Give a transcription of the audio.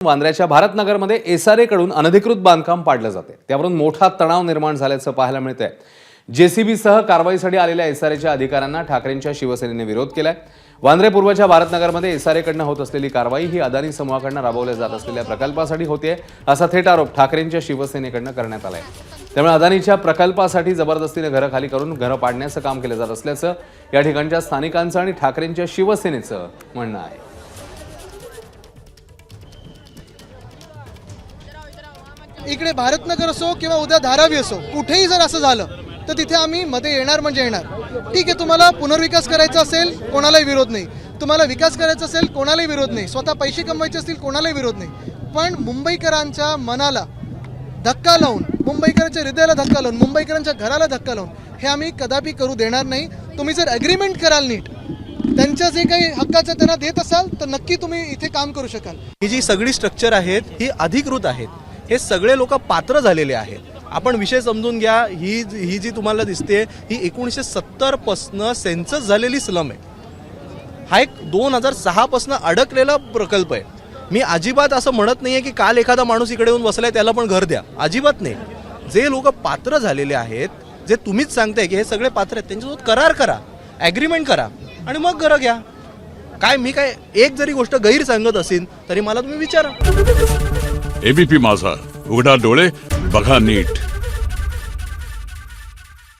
वांद्र्याच्या भारतनगरमध्ये SRA कडून अनधिकृत बांधकाम पाडलं जाते, त्यावरून मोठा तणाव निर्माण झाल्याचं पाहायला मिळतंय। जेसीबीसह कारवाईसाठी आलेल्या एसआरएच्या अधिकाऱ्यांना ठाकरेंच्या शिवसेनेने विरोध केलाय। वांद्रे पूर्वच्या भारतनगरमध्ये एसआरए कडून होत असलेली कारवाई ही अदानी समूहाकडून राबवल्या जात असलेल्या प्रकल्पासाठी होते, असा थेट आरोप ठाकरेंच्या शिवसेनेकडून करण्यात आलाय। त्यामुळे अदानीच्या प्रकल्पासाठी जबरदस्तीने घरं खाली करून घरं पाडण्याचं काम केलं जात असल्याचं या ठिकाणच्या स्थानिकांचं आणि ठाकरेंच्या शिवसेनेचं म्हणणं आहे। इकडे भारतनगर असो किंवा उद्या धारावी असो, कुठेही जर असं झालं तर तिथे आम्ही मध्ये येणार म्हणजे येणार। ठीक आहे, तुम्हाला पुनर्विकास करायचा असेल कोणालाही विरोध नाही, तुम्हाला विकास करायचा असेल कोणालाही विरोध नाही, स्वतः पैसे कमवायचे असतील कोणालाही विरोध नाही, पण मुंबईकरांच्या मनाला धक्का लावून, मुंबईकरांच्या हृदयाला धक्का लावून, मुंबईकरांच्या घराला धक्का लावून हे आम्ही कदापि करू देणार नाही। तुम्ही जर ॲग्रीमेंट कराल नीट, त्यांच्या जे काही हक्काचं त्यांना देत असाल तर नक्की तुम्ही इथे काम करू शकाल। ही जी सगळी स्ट्रक्चर आहेत ही अधिकृत आहेत, हे सगळे लोक पात्र झालेले आहेत। आपण विषय समजून घ्या, ही जी तुम्हाला दिसते ही 1970 पासून सेन्सस झालेली स्लम आहे। हा एक 2006 पासून अडकलेला प्रकल्प आहे। मी अजिबात असं म्हणत नाहीये की काल एखादा माणूस इकडे येऊन बसलाय त्याला पण घर द्या, अजिबात नाही। जे लोक पात्र झालेले आहेत, जे तुम्हीच सांगताय की हे सगळे पात्र आहेत, त्यांच्यासोबत करार करा, ॲग्रीमेंट करा आणि मग घरं घ्या। काय मी काय एक जरी गोष्ट गैर सांगत असेल तरी मला तुम्ही विचारा। एबीपी माझा, उघडा डोळे बघा नीट।